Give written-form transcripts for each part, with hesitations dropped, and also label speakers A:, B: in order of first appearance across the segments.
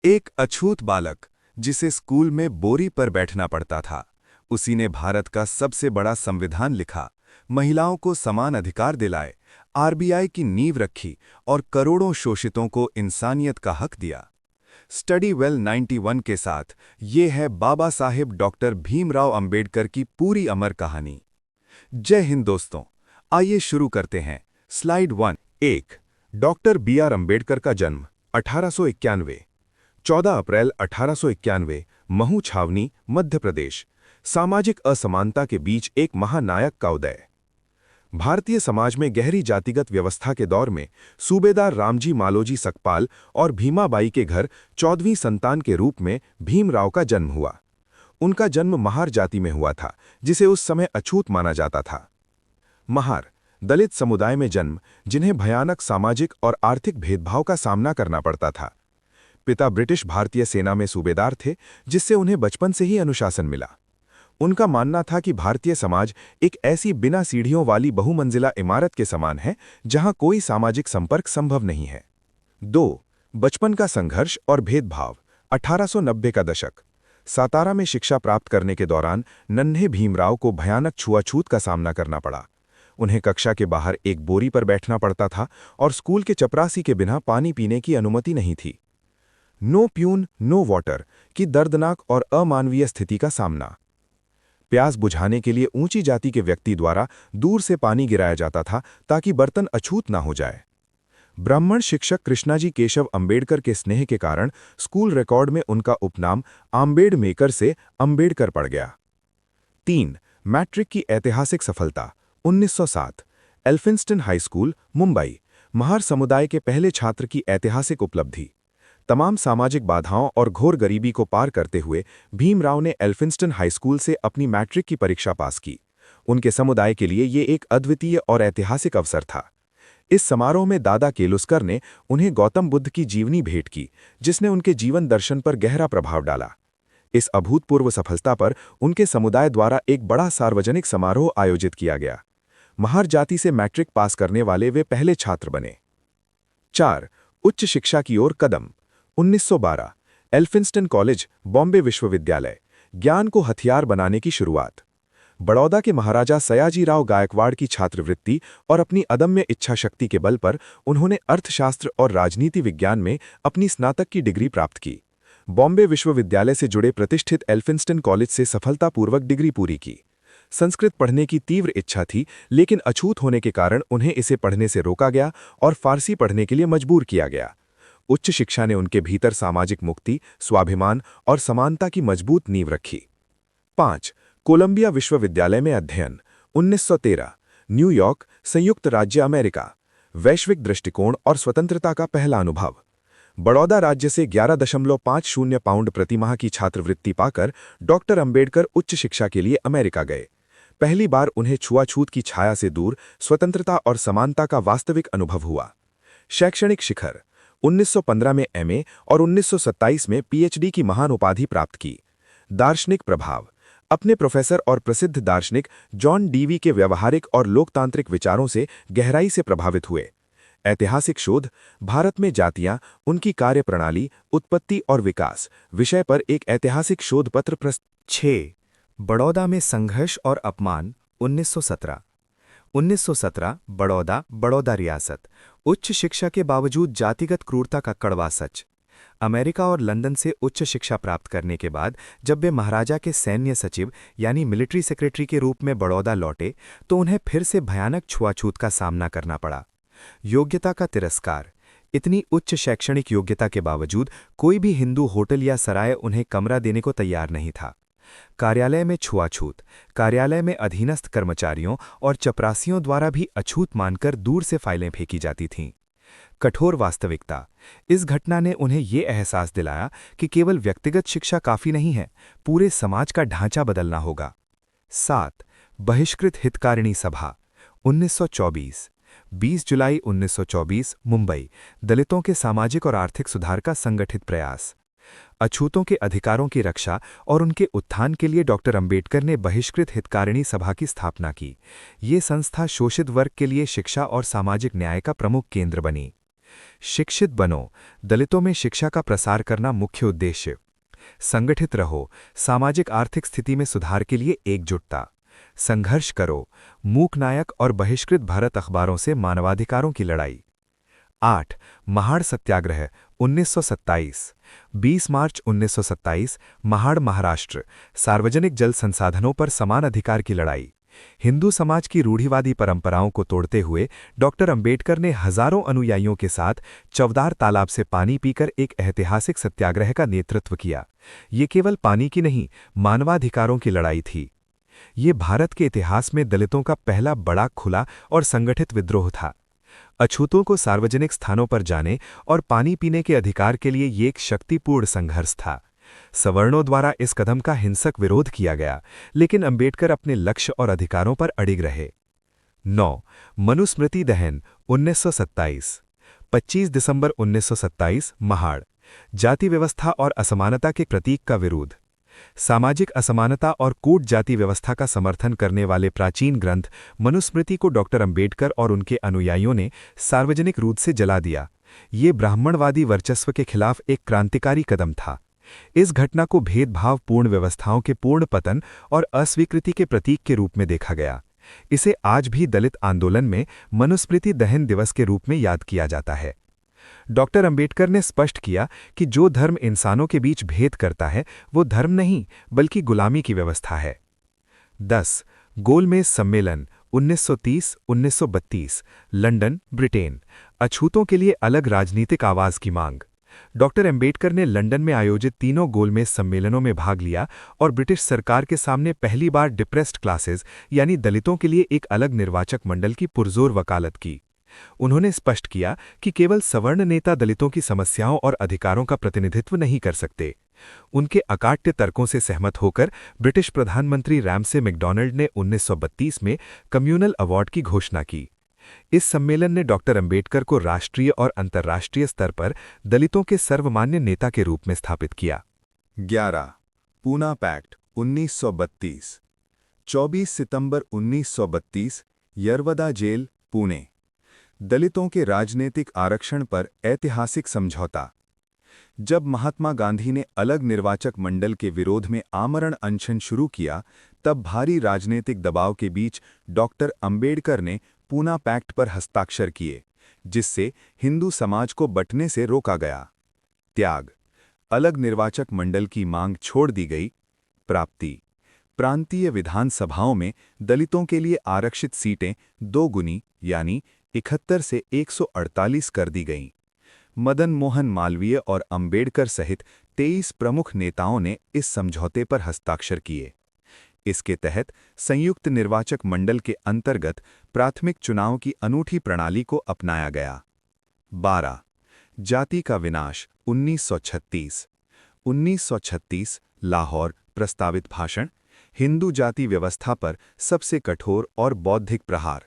A: एक अछूत बालक जिसे स्कूल में बोरी पर बैठना पड़ता था, उसी ने भारत का सबसे बड़ा संविधान लिखा, महिलाओं को समान अधिकार दिलाए, आरबीआई की नींव रखी और करोड़ों शोषितों को इंसानियत का हक दिया। स्टडी वेल 91 के साथ ये है बाबा साहेब डॉक्टर भीमराव अंबेडकर की पूरी अमर कहानी। जय हिंद दोस्तों, आइए शुरू करते हैं। स्लाइड 1। 1। Doctor B R. अंबेडकर का जन्म 1891, 14 अप्रैल 1891, महू छावनी, मध्य प्रदेश। सामाजिक असमानता के बीच एक महानायक का उदय। भारतीय समाज में गहरी जातिगत व्यवस्था के दौर में सूबेदार रामजी मालोजी सकपाल और भीमाबाई के घर 14वीं संतान के रूप में भीमराव का जन्म हुआ। उनका जन्म महार जाति में हुआ था, जिसे उस समय अछूत माना जाता था। महार दलित समुदाय में जन्म, जिन्हें भयानक सामाजिक और आर्थिक भेदभाव का सामना करना पड़ता था। पिता ब्रिटिश भारतीय सेना में सूबेदार थे, जिससे उन्हें बचपन से ही अनुशासन मिला। उनका मानना था कि भारतीय समाज एक ऐसी बिना सीढ़ियों वाली बहुमंजिला इमारत के समान है, जहां कोई सामाजिक संपर्क संभव नहीं है। 2। बचपन का संघर्ष और भेदभाव। 1890 का दशक। सातारा में शिक्षा प्राप्त करने के दौरान नन्हे भीमराव को भयानक छुआछूत का सामना करना पड़ा। उन्हें कक्षा के बाहर एक बोरी पर बैठना पड़ता था और स्कूल के चपरासी के बिना पानी पीने की अनुमति नहीं थी। नो प्यून नो वाटर की दर्दनाक और अमानवीय स्थिति का सामना। प्यास बुझाने के लिए ऊंची जाति के व्यक्ति द्वारा दूर से पानी गिराया जाता था ताकि बर्तन अछूत ना हो जाए। ब्राह्मण शिक्षक कृष्णाजी केशव अंबेडकर के स्नेह के कारण स्कूल रिकॉर्ड में उनका उपनाम आम्बेड मेकर से अंबेडकर पड़ गया। 3। मैट्रिक की ऐतिहासिक सफलता। 1907, एल्फिंस्टन हाई स्कूल, मुंबई। महार समुदाय के पहले छात्र की ऐतिहासिक उपलब्धि। तमाम सामाजिक बाधाओं और घोर गरीबी को पार करते हुए भीमराव ने एल्फिंस्टन हाई स्कूल से अपनी मैट्रिक की परीक्षा पास की। उनके समुदाय के लिए ये एक अद्वितीय और ऐतिहासिक अवसर था। इस समारोह में दादा केलुस्कर ने उन्हें गौतम बुद्ध की जीवनी भेंट की, जिसने उनके जीवन दर्शन पर गहरा प्रभाव डाला। इस अभूतपूर्व सफलता पर उनके समुदाय द्वारा एक बड़ा सार्वजनिक समारोह आयोजित किया गया। महार जाति से मैट्रिक पास करने वाले वे पहले छात्र बने। 4। उच्च शिक्षा की ओर कदम। 1912, एल्फिंस्टन कॉलेज, बॉम्बे विश्वविद्यालय। ज्ञान को हथियार बनाने की शुरुआत। बड़ौदा के महाराजा सयाजीराव गायकवाड़ की छात्रवृत्ति और अपनी अदम्य इच्छा शक्ति के बल पर उन्होंने अर्थशास्त्र और राजनीति विज्ञान में अपनी स्नातक की डिग्री प्राप्त की। बॉम्बे विश्वविद्यालय से जुड़े प्रतिष्ठित एल्फिंस्टन कॉलेज से सफलतापूर्वक डिग्री पूरी की। संस्कृत पढ़ने की तीव्र इच्छा थी, लेकिन अछूत होने के कारण उन्हें इसे पढ़ने से रोका गया और फारसी पढ़ने के लिए मजबूर किया गया। उच्च शिक्षा ने उनके भीतर सामाजिक मुक्ति, स्वाभिमान और समानता की मजबूत नींव रखी। 5। कोलंबिया विश्वविद्यालय में अध्ययन। 1913, न्यूयॉर्क, संयुक्त राज्य अमेरिका। वैश्विक दृष्टिकोण और स्वतंत्रता का पहला अनुभव। बड़ौदा राज्य से 11.50 पाउंड प्रतिमाह की छात्रवृत्ति पाकर डॉक्टर अंबेडकर उच्च शिक्षा के लिए अमेरिका गए। पहली बार उन्हें छुआछूत की छाया से दूर स्वतंत्रता और समानता का वास्तविक अनुभव हुआ। शैक्षणिक शिखर। 1915 में एमए और 1927 में पीएचडी की महान उपाधि प्राप्त की। दार्शनिक प्रभाव। अपने प्रोफेसर और प्रसिद्ध दार्शनिक जॉन डीवी के व्यवहारिक और लोकतांत्रिक विचारों से गहराई से प्रभावित हुए। ऐतिहासिक शोध। भारत में जातियां, उनकी कार्यप्रणाली, उत्पत्ति और विकास विषय पर एक ऐतिहासिक शोध पत्र प्रस्तुत। 6। बड़ौदा में संघर्ष और अपमान। 1917, 1917, बड़ौदा, बड़ौदा रियासत। उच्च शिक्षा के बावजूद जातिगत क्रूरता का कड़वा सच। अमेरिका और लंदन से उच्च शिक्षा प्राप्त करने के बाद जब वे महाराजा के सैन्य सचिव यानी मिलिट्री सेक्रेटरी के रूप में बड़ौदा लौटे, तो उन्हें फिर से भयानक छुआछूत का सामना करना पड़ा। योग्यता का तिरस्कार। इतनी उच्च शैक्षणिक योग्यता के बावजूद कोई भी हिंदू होटल या सराय उन्हें कमरा देने को तैयार नहीं था। कार्यालय में छुआछूत। कार्यालय में अधीनस्थ कर्मचारियों और चपरासियों द्वारा भी अछूत मानकर दूर से फाइलें फेंकी जाती थीं। कठोर वास्तविकता। इस घटना ने उन्हें ये एहसास दिलाया कि केवल व्यक्तिगत शिक्षा काफी नहीं है, पूरे समाज का ढांचा बदलना होगा। 7। बहिष्कृत हितकारिणी सभा। 1924, 20 जुलाई 1924, मुंबई। दलितों के सामाजिक और आर्थिक सुधार का संगठित प्रयास। अछूतों के अधिकारों की रक्षा और उनके उत्थान के लिए डॉक्टर अंबेडकर ने बहिष्कृत हितकारिणी सभा की स्थापना की। ये संस्था शोषित वर्ग के लिए शिक्षा और सामाजिक न्याय का प्रमुख केंद्र बनी।
B: शिक्षित बनो, दलितों में शिक्षा का प्रसार करना मुख्य उद्देश्य। संगठित रहो, सामाजिक आर्थिक स्थिति में सुधार के लिए एकजुटता। संघर्ष करो, मूक नायक और बहिष्कृत भारत अखबारों से मानवाधिकारों की लड़ाई। 8 महाड़ सत्याग्रह 1927 20 मार्च 1927 महाड़ महाराष्ट्र, सार्वजनिक जल संसाधनों पर समान अधिकार की लड़ाई। हिंदू समाज की रूढ़िवादी परंपराओं को तोड़ते हुए डॉक्टर अंबेडकर ने हजारों अनुयायियों के साथ चवदार तालाब से पानी पीकर एक ऐतिहासिक सत्याग्रह का नेतृत्व किया। ये केवल पानी की नहीं, मानवाधिकारों की लड़ाई थी। ये भारत के इतिहास में दलितों का पहला बड़ा खुला और संगठित विद्रोह था। अछूतों को सार्वजनिक स्थानों पर जाने और पानी पीने के अधिकार के लिए ये एक शक्तिपूर्ण संघर्ष था। सवर्णों द्वारा इस कदम का हिंसक विरोध किया गया, लेकिन अंबेडकर अपने लक्ष्य और अधिकारों पर अडिग रहे। 9 मनुस्मृति दहन 1927 25 दिसंबर 1927 महाड़, जाति व्यवस्था और असमानता के प्रतीक का विरोध। सामाजिक असमानता और कूट जाति व्यवस्था का समर्थन करने वाले प्राचीन ग्रंथ मनुस्मृति को डॉक्टर अंबेडकर और उनके अनुयायियों ने सार्वजनिक रूप से जला दिया। ये ब्राह्मणवादी वर्चस्व के खिलाफ एक क्रांतिकारी कदम था। इस घटना को भेदभावपूर्ण व्यवस्थाओं के पूर्ण पतन और अस्वीकृति के प्रतीक के रूप में देखा गया। इसे आज भी दलित आंदोलन में मनुस्मृति दहन दिवस के रूप में याद किया जाता है। डॉक्टर अंबेडकर ने स्पष्ट किया कि जो धर्म इंसानों के बीच भेद करता है वो धर्म नहीं बल्कि गुलामी की व्यवस्था है। 10 गोलमेज सम्मेलन 1930-1932 लंदन, ब्रिटेन, अछूतों के लिए अलग राजनीतिक आवाज की मांग। डॉक्टर अंबेडकर ने लंदन में आयोजित तीनों गोलमेज सम्मेलनों में भाग लिया और ब्रिटिश सरकार के सामने पहली बार डिप्रेस्ड क्लासेस यानी दलितों के लिए एक अलग निर्वाचक मंडल की पुरजोर वकालत की। उन्होंने स्पष्ट किया कि केवल सवर्ण नेता दलितों की समस्याओं और अधिकारों का प्रतिनिधित्व नहीं कर सकते। उनके अकाट्य तर्कों से सहमत होकर ब्रिटिश प्रधानमंत्री रैमसे मैकडॉनल्ड ने 1932 में कम्युनल अवार्ड की घोषणा की। इस सम्मेलन ने डॉक्टर अंबेडकर को राष्ट्रीय और अंतर्राष्ट्रीय स्तर पर दलितों के सर्वमान्य नेता के रूप में स्थापित किया।
A: 11 पूना पैक्ट 1932 24 सितंबर 1932 यरवदा जेल, पुणे। दलितों के राजनीतिक आरक्षण पर ऐतिहासिक समझौता। जब महात्मा गांधी ने अलग निर्वाचक मंडल के विरोध में आमरण अनशन शुरू किया, तब भारी राजनीतिक दबाव के बीच डॉक्टर अंबेडकर ने पूना पैक्ट पर हस्ताक्षर किए, जिससे हिंदू समाज को बंटने से रोका गया। त्याग, अलग निर्वाचक मंडल की मांग छोड़ दी गई। प्राप्ति, प्रांतीय विधानसभाओं में दलितों के लिए आरक्षित सीटें 2 गुनी यानी 71 से 148 कर दी गईं। मदन मोहन मालवीय और अंबेडकर सहित 23 प्रमुख नेताओं ने इस समझौते पर हस्ताक्षर किए। इसके तहत संयुक्त निर्वाचक मंडल के अंतर्गत प्राथमिक चुनाव की अनूठी प्रणाली को अपनाया गया। 12 जाति का विनाश 1936 1936 लाहौर, प्रस्तावित भाषण, हिंदू जाति व्यवस्था पर सबसे कठोर और बौद्धिक प्रहार।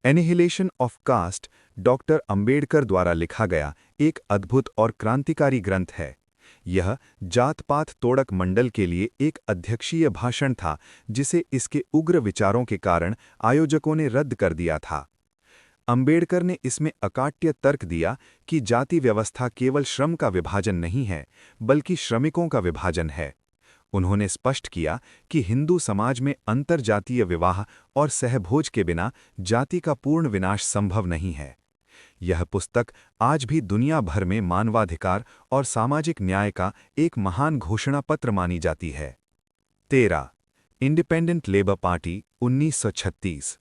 A: Annihilation of caste doctor Ambedkar द्वारा लिखा गया एक अद्भुत और क्रांतिकारी ग्रंथ है। यह जात-पात तोड़क मंडल के लिए एक अध्यक्षीय भाषण था, जिसे इसके उग्र विचारों के कारण आयोजकों ने रद्द कर दिया था। अंबेडकर ने इसमें अकाट्य तर्क दिया कि जाति व्यवस्था केवल श्रम का विभाजन नहीं है, बल्कि श्रमिकों का विभाजन है। उन्होंने स्पष्ट किया कि हिंदू समाज में अंतरजातीय विवाह और सहभोज के बिना जाति का पूर्ण विनाश संभव नहीं है। यह पुस्तक आज भी दुनिया भर में मानवाधिकार और सामाजिक न्याय का एक महान घोषणा पत्र मानी जाती है। 13 इंडिपेंडेंट लेबर पार्टी 1936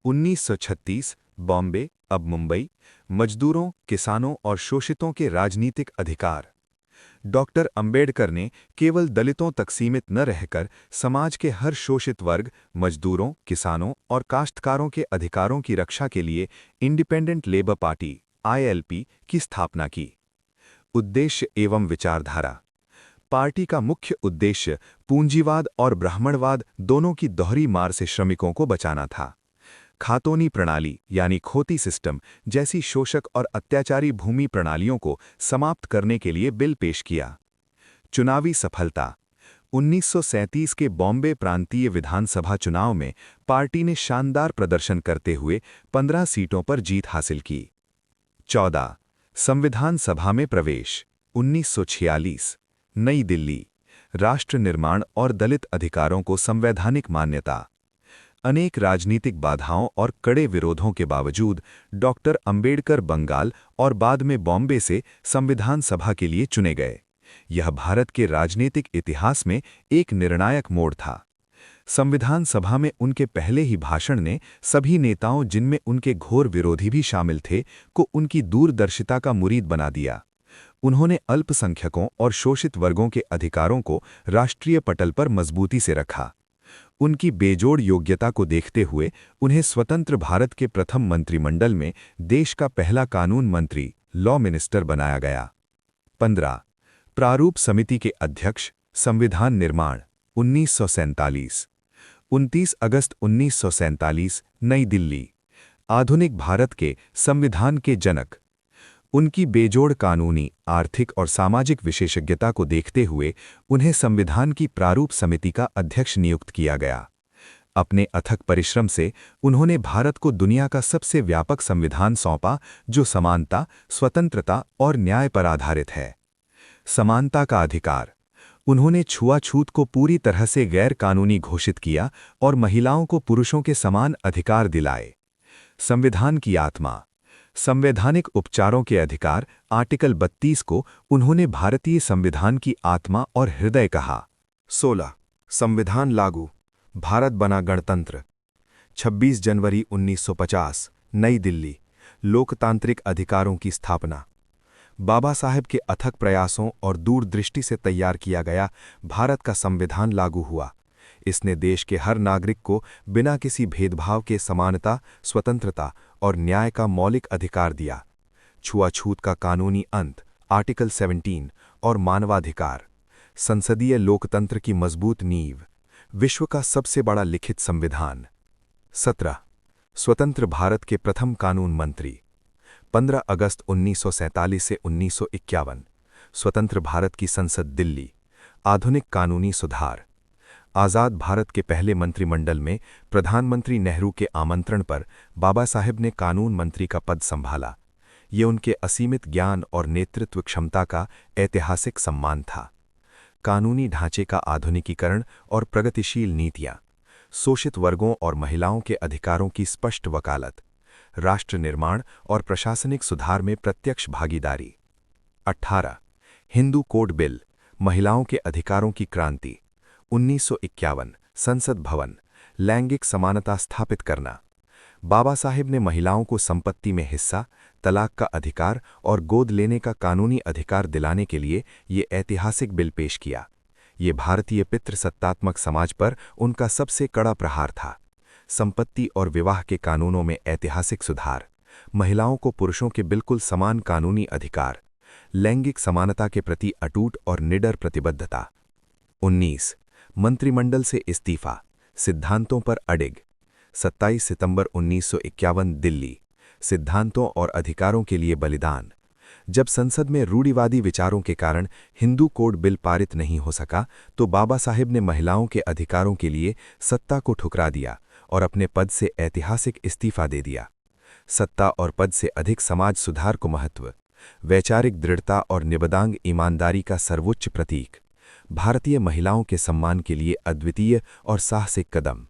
A: 1936 बॉम्बे, अब मुंबई, मजदूरों, किसानों और शोषितों के राजनीतिक अधिकार। डॉक्टर अंबेडकर ने केवल दलितों तक सीमित न रहकर समाज के हर शोषित वर्ग, मजदूरों, किसानों और काश्तकारों के अधिकारों की रक्षा के लिए इंडिपेंडेंट लेबर पार्टी (ILP) की स्थापना की। उद्देश्य एवं विचारधारा। पार्टी का मुख्य उद्देश्य पूंजीवाद और ब्राह्मणवाद दोनों की दोहरी मार से श्रमिकों को बचाना था। खातोनी प्रणाली यानी खोती सिस्टम जैसी शोषक और अत्याचारी भूमि प्रणालियों को समाप्त करने के लिए बिल पेश किया। चुनावी सफलता। 1937 के बॉम्बे प्रांतीय विधानसभा चुनाव में पार्टी ने शानदार प्रदर्शन करते हुए 15 सीटों पर जीत हासिल की। 14 संविधान सभा में प्रवेश 1946 नई दिल्ली। राष्ट्र निर्माण और दलित अधिकारों को संवैधानिक मान्यता। अनेक राजनीतिक बाधाओं और कड़े विरोधों के बावजूद डॉक्टर अंबेडकर बंगाल और बाद में बॉम्बे से संविधान सभा के लिए चुने गए। यह भारत के राजनीतिक इतिहास में एक निर्णायक मोड़ था। संविधान सभा में उनके पहले ही भाषण ने सभी नेताओं, जिनमें उनके घोर विरोधी भी शामिल थे, को उनकी दूरदर्शिता का मुरीद बना दिया। उन्होंने अल्पसंख्यकों और शोषित वर्गों के अधिकारों को राष्ट्रीय पटल पर मजबूती से रखा। उनकी बेजोड़ योग्यता को देखते हुए उन्हें स्वतंत्र भारत के प्रथम मंत्रिमंडल में देश का पहला कानून मंत्री, लॉ मिनिस्टर बनाया गया। 15 प्रारूप समिति के अध्यक्ष, संविधान निर्माण 1947 29 अगस्त 1947 नई दिल्ली। आधुनिक भारत के संविधान के जनक। उनकी बेजोड़ कानूनी, आर्थिक और सामाजिक विशेषज्ञता को देखते हुए उन्हें संविधान की प्रारूप समिति का अध्यक्ष नियुक्त किया गया। अपने अथक परिश्रम से उन्होंने भारत को दुनिया का सबसे व्यापक संविधान सौंपा, जो समानता, स्वतंत्रता और न्याय पर आधारित है। समानता का अधिकार। उन्होंने छुआछूत को पूरी तरह से गैर कानूनी घोषित किया और महिलाओं को पुरुषों के समान अधिकार दिलाए। संविधान की आत्मा। संवैधानिक उपचारों के अधिकार, आर्टिकल 32 को उन्होंने भारतीय संविधान की आत्मा और हृदय कहा। 16 संविधान लागू, भारत बना गणतंत्र। 26 जनवरी 1950 नई दिल्ली। लोकतांत्रिक अधिकारों की स्थापना। बाबा साहेब के अथक प्रयासों और दूरदृष्टि से तैयार किया गया भारत का संविधान लागू हुआ। इसने देश के हर नागरिक को बिना किसी भेदभाव के समानता, स्वतंत्रता और न्याय का मौलिक अधिकार दिया। छुआछूत का कानूनी अंत, आर्टिकल 17 और मानवाधिकार। संसदीय लोकतंत्र की मजबूत नींव। विश्व का सबसे बड़ा लिखित संविधान। 17 स्वतंत्र भारत के प्रथम कानून मंत्री। 15 अगस्त 1947 से 1951 स्वतंत्र भारत की संसद दिल्ली। आधुनिक कानूनी सुधार। आज़ाद भारत के पहले मंत्रिमंडल में प्रधानमंत्री नेहरू के आमंत्रण पर बाबा साहेब ने कानून मंत्री का पद संभाला। ये उनके असीमित ज्ञान और नेतृत्व क्षमता का ऐतिहासिक सम्मान था। कानूनी ढांचे का आधुनिकीकरण और प्रगतिशील नीतियां। शोषित वर्गों और महिलाओं के अधिकारों की स्पष्ट वकालत। राष्ट्र निर्माण और प्रशासनिक सुधार में प्रत्यक्ष भागीदारी। 18 हिंदू कोड बिल, महिलाओं के अधिकारों की क्रांति। 1951 संसद भवन, लैंगिक समानता स्थापित करना। बाबा साहेब ने महिलाओं को संपत्ति में हिस्सा, तलाक का अधिकार और गोद लेने का कानूनी अधिकार दिलाने के लिए ये ऐतिहासिक बिल पेश किया। ये भारतीय पितृसत्तात्मक समाज पर उनका सबसे कड़ा प्रहार था। संपत्ति और विवाह के कानूनों में ऐतिहासिक सुधार। महिलाओं को पुरुषों के बिल्कुल समान कानूनी अधिकार। लैंगिक समानता के प्रति अटूट और निडर प्रतिबद्धता। 19 मंत्रिमंडल से इस्तीफा, सिद्धांतों पर अडिग। 27 सितंबर 1951 दिल्ली। सिद्धांतों और अधिकारों के लिए बलिदान। जब संसद में रूढ़िवादी विचारों के कारण हिंदू कोड बिल पारित नहीं हो सका, तो बाबा साहेब ने महिलाओं के अधिकारों के लिए सत्ता को ठुकरा दिया और अपने पद से ऐतिहासिक इस्तीफा दे दिया। सत्ता और पद से अधिक समाज सुधार को महत्व। वैचारिक दृढ़ता और निबदांग ईमानदारी का सर्वोच्च प्रतीक। भारतीय महिलाओं के सम्मान के लिए अद्वितीय और साहसिक कदम।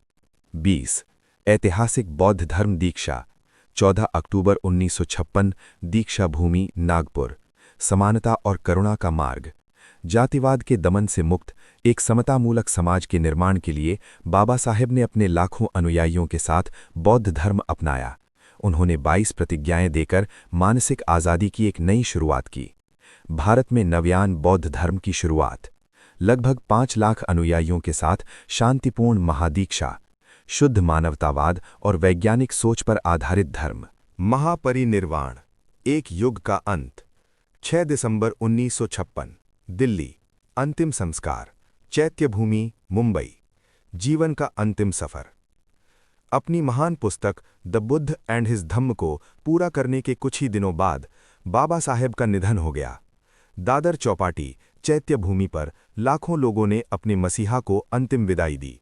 A: 20 ऐतिहासिक बौद्ध धर्म दीक्षा। 14 अक्टूबर 1956 दीक्षा भूमि, नागपुर। समानता और करुणा का मार्ग। जातिवाद के दमन से मुक्त एक समतामूलक समाज के निर्माण के लिए बाबा साहेब ने अपने लाखों अनुयायियों के साथ बौद्ध धर्म अपनाया। उन्होंने 22 प्रतिज्ञाएं देकर मानसिक आज़ादी की एक नई शुरुआत की। भारत में नवयान बौद्ध धर्म की शुरुआत। लगभग 5 लाख अनुयायियों के साथ शांतिपूर्ण महादीक्षा। शुद्ध मानवतावाद और वैज्ञानिक सोच पर आधारित धर्म। महापरिनिर्वाण, एक युग का अंत। 6 दिसंबर 1956 दिल्ली। अंतिम संस्कार, चैत्यभूमि, मुंबई। जीवन का अंतिम सफर। अपनी महान पुस्तक द बुद्ध एंड हिज धम्म को पूरा करने के कुछ ही दिनों बाद बाबा साहेब का निधन हो गया। दादर चौपाटी, चैत्यभूमि पर लाखों लोगों ने अपने मसीहा को अंतिम विदाई दी।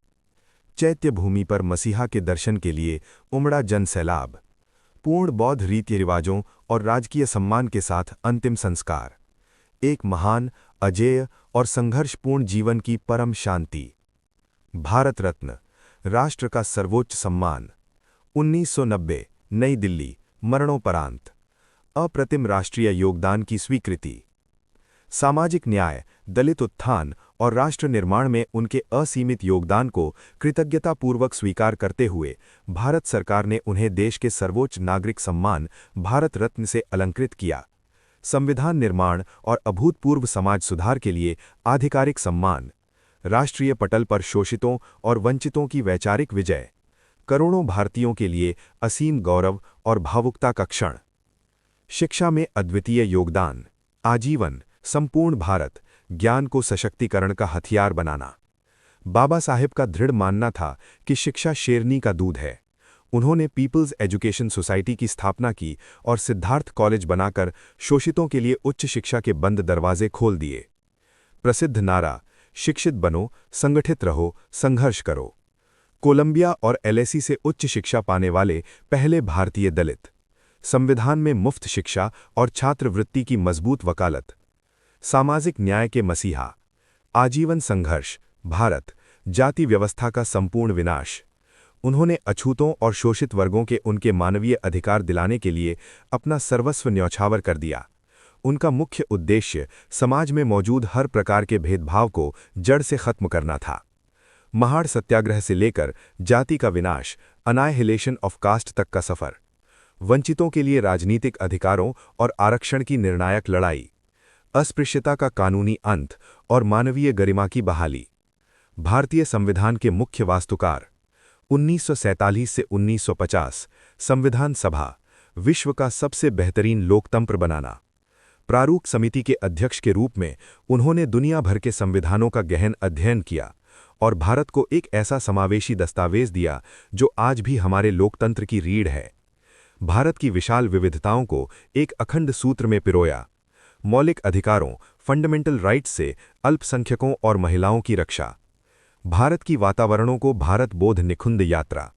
A: चैत्यभूमि पर मसीहा के दर्शन के लिए उमड़ा जनसैलाब। पूर्ण बौद्ध रीति रिवाजों और राजकीय सम्मान के साथ अंतिम संस्कार। एक महान, अजेय और संघर्षपूर्ण जीवन की परम शांति। भारत रत्न, राष्ट्र का सर्वोच्च सम्मान। 1990, नई दिल्ली, मरणोपरांत। अप्रतिम राष्ट्रीय योगदान की स्वीकृति। सामाजिक न्याय, दलित उत्थान और राष्ट्र निर्माण में उनके असीमित योगदान को कृतज्ञतापूर्वक स्वीकार करते हुए भारत सरकार ने उन्हें देश के सर्वोच्च नागरिक सम्मान भारत रत्न से अलंकृत किया। संविधान निर्माण और अभूतपूर्व समाज सुधार के लिए आधिकारिक सम्मान। राष्ट्रीय पटल पर शोषितों और वंचितों की वैचारिक विजय। करोड़ों भारतीयों के लिए असीम गौरव और भावुकता का क्षण। शिक्षा में अद्वितीय योगदान। आजीवन, संपूर्ण भारत, ज्ञान को सशक्तिकरण का हथियार बनाना। बाबा साहेब का दृढ़ मानना था कि शिक्षा शेरनी का दूध है। उन्होंने पीपल्स एजुकेशन सोसाइटी की स्थापना की और सिद्धार्थ कॉलेज बनाकर शोषितों के लिए उच्च शिक्षा के बंद दरवाजे खोल दिए। प्रसिद्ध नारा, शिक्षित बनो, संगठित रहो, संघर्ष करो। कोलंबिया और एलएसी से उच्च शिक्षा पाने वाले पहले भारतीय दलित। संविधान में मुफ्त शिक्षा और छात्रवृत्ति की मजबूत वकालत। सामाजिक न्याय के मसीहा। आजीवन संघर्ष, भारत, जाति व्यवस्था का संपूर्ण विनाश। उन्होंने अछूतों और शोषित वर्गों के उनके मानवीय अधिकार दिलाने के लिए अपना सर्वस्व न्यौछावर कर दिया। उनका मुख्य उद्देश्य समाज में मौजूद हर प्रकार के भेदभाव को जड़ से खत्म करना था। महाड़ सत्याग्रह से लेकर जाति का विनाश, अनाइहिलेशन ऑफ कास्ट तक का सफर। वंचितों के लिए राजनीतिक अधिकारों और आरक्षण की निर्णायक लड़ाई। अस्पृश्यता का कानूनी अंत और मानवीय गरिमा की बहाली। भारतीय संविधान के मुख्य वास्तुकार। 1947 से 1950 संविधान सभा, विश्व का सबसे बेहतरीन लोकतंत्र बनाना। प्रारूप समिति के अध्यक्ष के रूप में उन्होंने दुनिया भर के संविधानों का गहन अध्ययन किया और भारत को एक ऐसा समावेशी दस्तावेज दिया जो आज भी हमारे लोकतंत्र की रीढ़ है। भारत की विशाल विविधताओं को एक अखंड सूत्र में पिरोया। मौलिक अधिकारों, फंडामेंटल राइट्स से अल्पसंख्यकों और महिलाओं की रक्षा। भारत की वातावरणों को भारत बोध निखुंद यात्रा।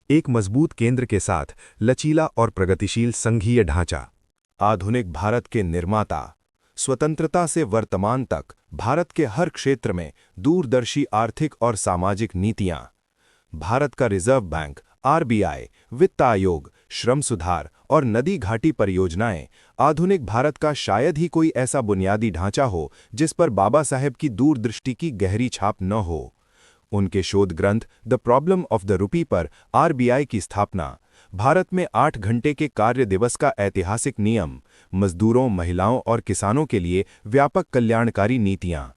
A: एक मजबूत केंद्र के साथ लचीला और प्रगतिशील संघीय ढांचा। आधुनिक भारत के निर्माता। स्वतंत्रता से वर्तमान तक भारत के हर क्षेत्र में दूरदर्शी आर्थिक और सामाजिक नीतियां। भारत का रिजर्व बैंक, आरबीआई, वित्त आयोग, श्रम सुधार और नदी घाटी परियोजनाएं। आधुनिक भारत का शायद ही कोई ऐसा बुनियादी ढांचा हो जिस पर बाबा साहेब की दूरदृष्टि की गहरी छाप न हो। उनके शोध ग्रंथ the problem of the rupee पर आरबीआई की स्थापना, भारत में 8 घंटे के कार्य दिवस का ऐतिहासिक नियम, मजदूरों, महिलाओं और किसानों के लिए व्यापक कल्याणकारी नीतियां,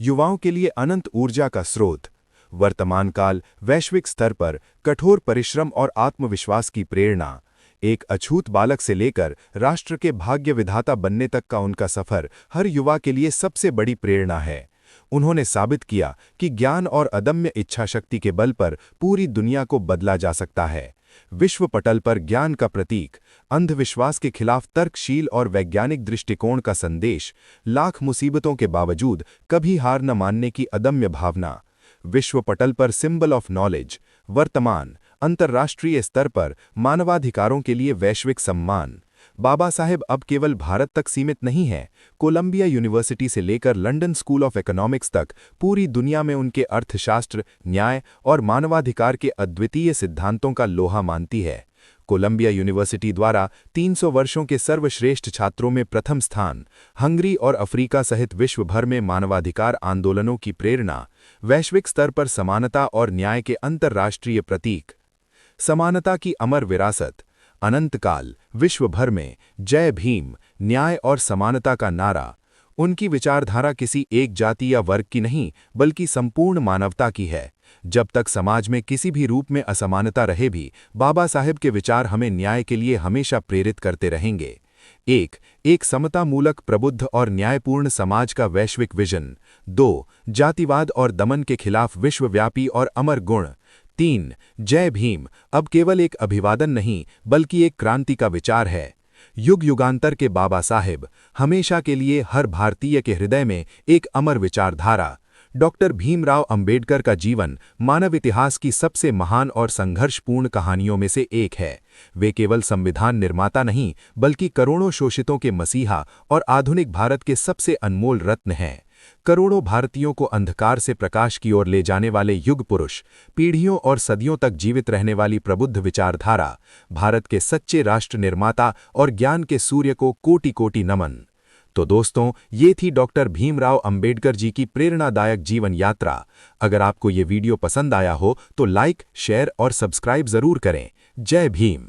A: युवाओं के लिए अनंत ऊर्जा का स्रोत, वर्तमान काल वैश्विक स्तर पर कठोर परिश्रम और आत्मविश्वास की प्रेरणा। एक अछूत बालक से लेकर राष्ट्र के भाग्य विधाता बनने तक का उनका सफर हर युवा के लिए सबसे बड़ी प्रेरणा है। उन्होंने साबित किया कि ज्ञान और अदम्य इच्छाशक्ति के बल पर पूरी दुनिया को बदला जा सकता है। विश्व पटल पर ज्ञान का प्रतीक, अंधविश्वास के खिलाफ तर्कशील और वैज्ञानिक दृष्टिकोण का संदेश, लाख मुसीबतों के बावजूद कभी हार न मानने की अदम्य भावना। विश्व पटल पर सिंबल ऑफ नॉलेज, वर्तमान, अंतर्राष्ट्रीय स्तर पर मानवाधिकारों के लिए वैश्विक सम्मान। बाबा साहेब अब केवल भारत तक सीमित नहीं हैं। कोलंबिया यूनिवर्सिटी से लेकर लंदन स्कूल ऑफ इकोनॉमिक्स तक पूरी दुनिया में उनके अर्थशास्त्र, न्याय और मानवाधिकार के अद्वितीय सिद्धांतों का लोहा मानती है। कोलंबिया यूनिवर्सिटी द्वारा 300 वर्षों के सर्वश्रेष्ठ छात्रों में प्रथम स्थान, हंगरी और अफ्रीका सहित विश्व भर में मानवाधिकार आंदोलनों की प्रेरणा, वैश्विक स्तर पर समानता और न्याय के अंतर्राष्ट्रीय प्रतीक। समानता की अमर विरासत, अनंतकाल, विश्व भर में जय भीम, न्याय और समानता का नारा। उनकी विचारधारा किसी एक जाति या वर्ग की नहीं बल्कि संपूर्ण मानवता की है। जब तक समाज में किसी भी रूप में असमानता रहे भी, बाबा साहेब के विचार हमें न्याय के लिए हमेशा प्रेरित करते रहेंगे। एक समतामूलक, प्रबुद्ध और न्यायपूर्ण समाज का वैश्विक विजन। 2 जातिवाद और दमन के खिलाफ विश्वव्यापी और अमर गुण। 3 जय भीम अब केवल एक अभिवादन नहीं बल्कि एक क्रांति का विचार है। युग युगांतर के बाबा साहेब, हमेशा के लिए हर भारतीय के हृदय में एक अमर विचारधारा। डॉक्टर भीमराव अंबेडकर का जीवन मानव इतिहास की सबसे महान और संघर्षपूर्ण कहानियों में से एक है।
B: वे केवल संविधान निर्माता नहीं बल्कि करोड़ों शोषितों के मसीहा और आधुनिक भारत के सबसे अनमोल रत्न हैं। करोड़ों भारतीयों को अंधकार से प्रकाश की ओर ले जाने वाले युग पुरुष, पीढ़ियों और सदियों तक जीवित रहने वाली प्रबुद्ध विचारधारा, भारत के सच्चे राष्ट्र निर्माता और ज्ञान के सूर्य को कोटि कोटि नमन। तो दोस्तों, ये थी डॉक्टर भीमराव अंबेडकर जी की प्रेरणादायक जीवन यात्रा। अगर आपको ये वीडियो पसंद आया हो तो लाइक, शेयर और सब्सक्राइब जरूर करें। जय भीम।